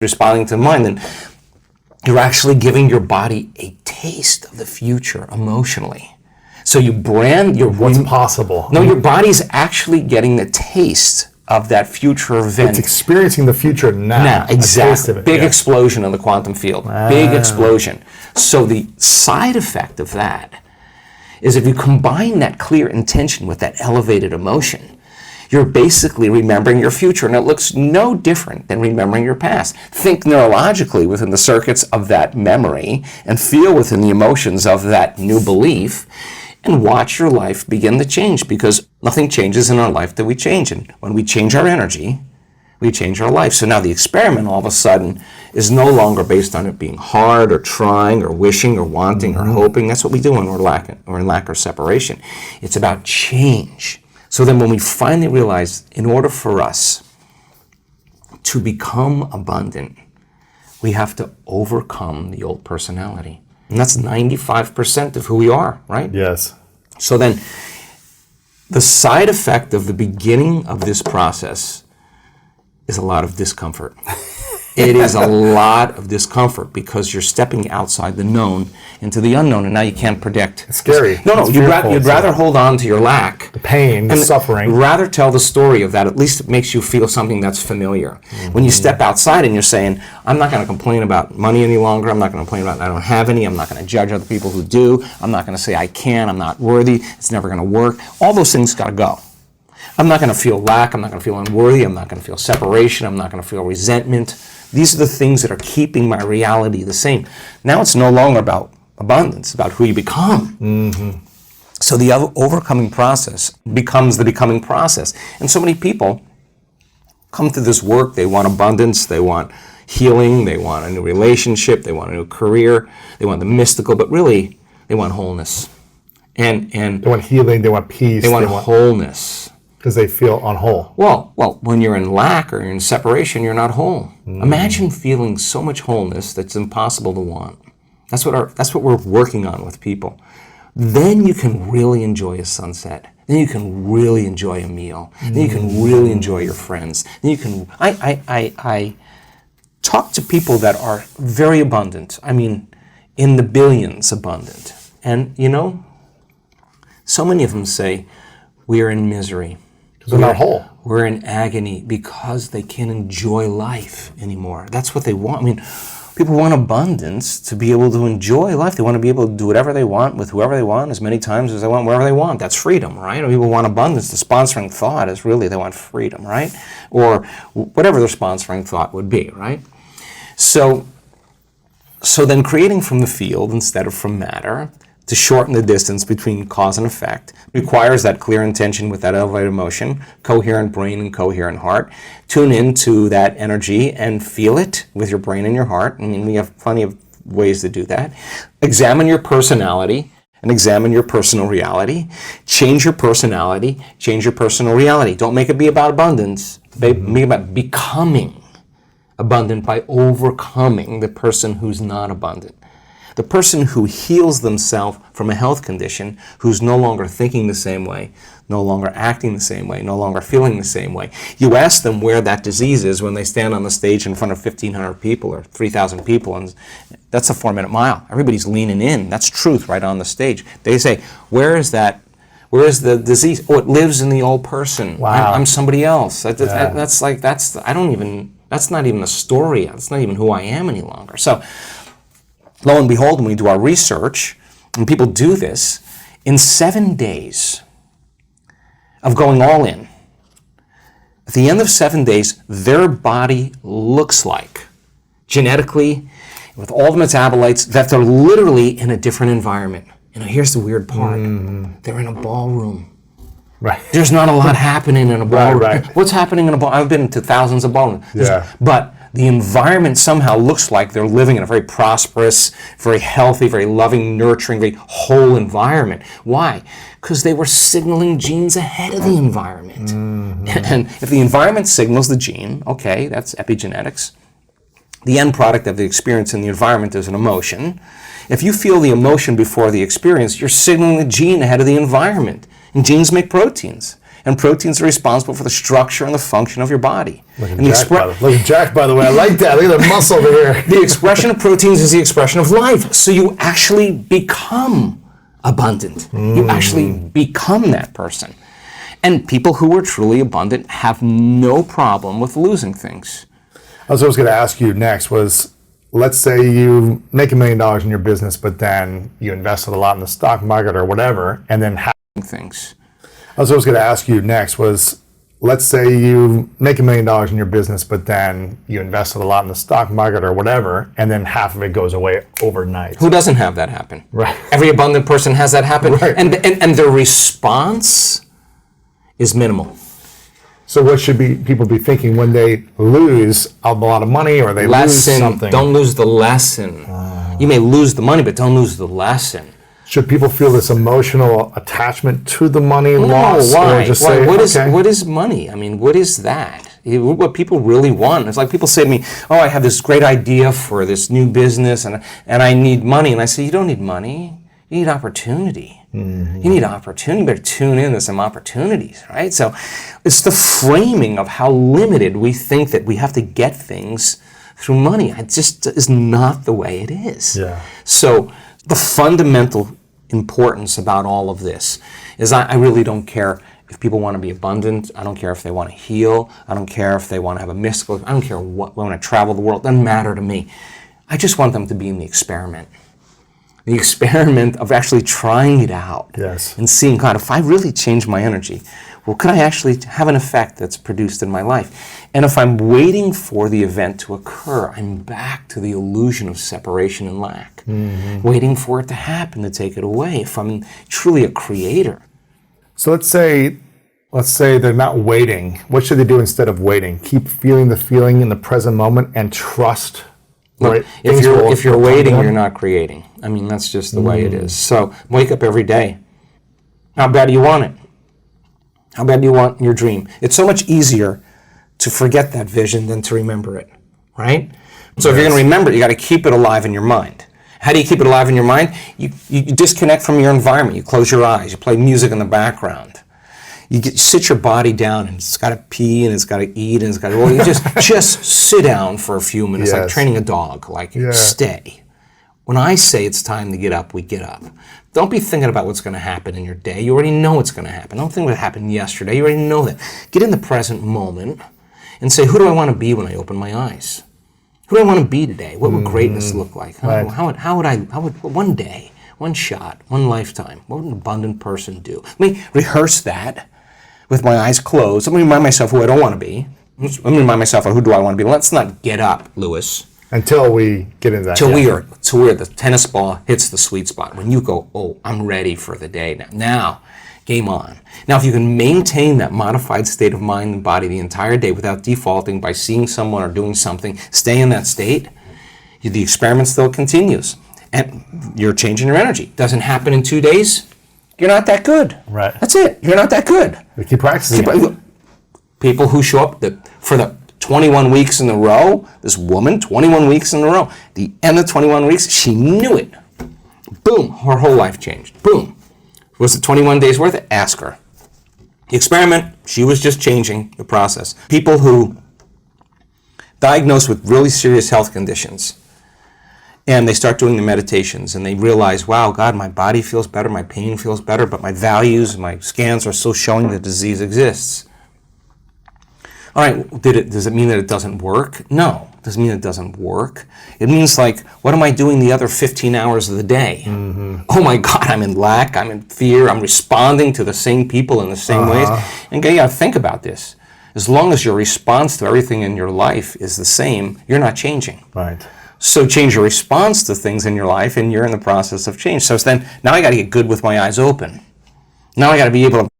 responding to the mind, then you're actually giving your body a taste of the future emotionally. So you brand your... What's possible. No, your body's actually getting the taste of that future event. It's experiencing the future now. Now, exactly. Big explosion in the quantum field. Big explosion. So the side effect of that is if you combine that clear intention with that elevated emotion, you're basically remembering your future, and it looks no different than remembering your past. Think neurologically within the circuits of that memory and feel within the emotions of that new belief, and watch your life begin to change, because nothing changes in our life that we change. And when we change our energy, we change our life. So now the experiment all of a sudden is no longer based on it being hard or trying or wishing or wanting or hoping. That's what we do when we're in lack or separation. It's about change. So then when we finally realize, in order for us to become abundant, we have to overcome the old personality. And that's 95% of who we are, right? Yes. So then the side effect of the beginning of this process is a lot of discomfort. It is a lot of discomfort because you're stepping outside the known into the unknown, and now you can't predict. It's scary. No, you'd rather hold on to your lack. The pain, the suffering. Rather tell the story of that. At least it makes you feel something that's familiar. Mm-hmm. When you step outside and you're saying, I'm not going to complain about money any longer. I'm not going to complain about I don't have any. I'm not going to judge other people who do. I'm not going to say I can. I'm not worthy. It's never going to work. All those things got to go. I'm not going to feel lack. I'm not going to feel unworthy. I'm not going to feel separation. I'm not going to feel resentment. These are the things that are keeping my reality the same. Now it's no longer about abundance, it's about who you become. Mm-hmm. So the overcoming process becomes the becoming process. And so many people come to this work, they want abundance, they want healing, they want a new relationship, they want a new career, they want the mystical, but really they want wholeness. And they want healing, they want peace. They want wholeness. Because they feel unwhole. Well, when you're in lack or you're in separation, you're not whole. Imagine feeling so much wholeness that's impossible to want. That's what we're working on with people. Then you can really enjoy a sunset. Then you can really enjoy a meal. Then you can really enjoy your friends. Then you can. I talk to people that are very abundant. I mean, in the billions abundant, and so many of them say we are in misery. They're not whole. We're in agony because they can't enjoy life anymore. That's what they want. I mean, people want abundance to be able to enjoy life. They want to be able to do whatever they want with whoever they want, as many times as they want, wherever they want. That's freedom, right? Or people want abundance. The sponsoring thought is really they want freedom, right? Or whatever their sponsoring thought would be, right? So then creating from the field instead of from matter, to shorten the distance between cause and effect, requires that clear intention with that elevated emotion, coherent brain and coherent heart. Tune into that energy and feel it with your brain and your heart. I mean, we have plenty of ways to do that. Examine your personality and examine your personal reality. Change your personality, change your personal reality. Don't make it be about abundance. Make it about becoming abundant by overcoming the person who's not abundant. The person who heals themselves from a health condition, who's no longer thinking the same way, no longer acting the same way, no longer feeling the same way. You ask them where that disease is when they stand on the stage in front of 1,500 people or 3,000 people, and that's a 4-minute mile. Everybody's leaning in. That's truth right on the stage. They say, where is that? Where is the disease? Oh, it lives in the old person. Wow. I'm somebody else. That's not even a story. That's not even who I am any longer. So, lo and behold, when we do our research, and people do this, in 7 days of going all in, at the end of 7 days, their body looks like, genetically, with all the metabolites, that they're literally in a different environment. Here's the weird part. They're in a ballroom. Right. There's not a lot happening in a ballroom. Right. What's happening in a ballroom? I've been to thousands of ballrooms. Yeah. But the environment somehow looks like they're living in a very prosperous, very healthy, very loving, nurturing, very whole environment. Why? Because they were signaling genes ahead of the environment. And if the environment signals the gene, okay, that's epigenetics. The end product of the experience in the environment is an emotion. If you feel the emotion before the experience, you're signaling the gene ahead of the environment. And genes make proteins. And proteins are responsible for the structure and the function of your body. Look at Jack, by the way. I like that. Look at the muscle over here. The expression of proteins is the expression of life. So you actually become abundant. You actually become that person. And people who are truly abundant have no problem with losing things. I was going to ask you next was, let's say you make $1 million in your business, but then you invested a lot in the stock market or whatever, and then things. I was going to ask you next was, let's say you make $1 million in your business, but then you invested a lot in the stock market or whatever, and then half of it goes away overnight. Who doesn't have that happen? Right. Every abundant person has that happen. Right. And their response is minimal. So what should people be thinking when they lose a lot of money or they lose something? Don't lose the lesson. You may lose the money, but don't lose the lesson. Should people feel this emotional attachment to the money loss? Why? Or just Why? say, What is money? I mean, what is that? What people really want. It's like people say to me, oh, I have this great idea for this new business and I need money. And I say, you don't need money. You need opportunity. You need opportunity. You better tune in to some opportunities, right? So it's the framing of how limited we think that we have to get things through money. It just is not the way it is. Yeah. So the fundamental importance about all of this is I really don't care if people want to be abundant. I don't care if they want to heal. I don't care if they want to have a mystical. I don't care what, want to travel the world. It doesn't matter to me. I just want them to be in the experiment. The experiment of actually trying it out. Yes. And seeing, God, if I really change my energy, well, could I actually have an effect that's produced in my life? And if I'm waiting for the event to occur, I'm back to the illusion of separation and lack. Waiting for it to happen to take it away. If I'm truly a creator. So let's say they're not waiting. What should they do instead of waiting? Keep feeling the feeling in the present moment and trust. Look, if you're waiting, you're not creating. I mean, that's just the way it is. So wake up every day. How bad do you want it? How bad do you want your dream? It's so much easier to forget that vision than to remember it, right? So if you're going to remember it, you got to keep it alive in your mind. How do you keep it alive in your mind? You disconnect from your environment. You close your eyes. You play music in the background. You sit your body down, and it's got to pee, and it's got to eat, and it's got to. Well, you just sit down for a few minutes, like training a dog. Like stay. When I say it's time to get up, we get up. Don't be thinking about what's going to happen in your day. You already know what's going to happen. Don't think what happened yesterday. You already know that. Get in the present moment and say, who do I want to be when I open my eyes? Who do I want to be today? What would greatness look like? How would one day, one shot, one lifetime, what would an abundant person do? Let me rehearse that with my eyes closed. Let me remind myself who I don't want to be. Let me remind myself of who do I want to be. Let's not get up, Lewis. Until we get into that. Till where the tennis ball hits the sweet spot. When you go, oh, I'm ready for the day now. Game on. Now, if you can maintain that modified state of mind and body the entire day without defaulting by seeing someone or doing something, stay in that state, the experiment still continues. And you're changing your energy. Doesn't happen in 2 days, you're not that good. Right. That's it. You're not that good. We keep practicing. People who show up for the 21 weeks in a row, this woman, 21 weeks in a row, the end of 21 weeks, she knew it. Boom, her whole life changed. Boom. Was it 21 days worth it? Ask her. The experiment, she was just changing the process. People who diagnosed with really serious health conditions, and they start doing the meditations, and they realize, wow, God, my body feels better, my pain feels better, but my values, my scans are still showing the disease exists. All right, does it mean that it doesn't work? No, it doesn't mean it doesn't work. It means, like, what am I doing the other 15 hours of the day? Oh my God, I'm in lack, I'm in fear, I'm responding to the same people in the same ways. And you gotta think about this. As long as your response to everything in your life is the same, you're not changing. Right. So change your response to things in your life, and you're in the process of change. So then, now I gotta get good with my eyes open. Now I gotta be able to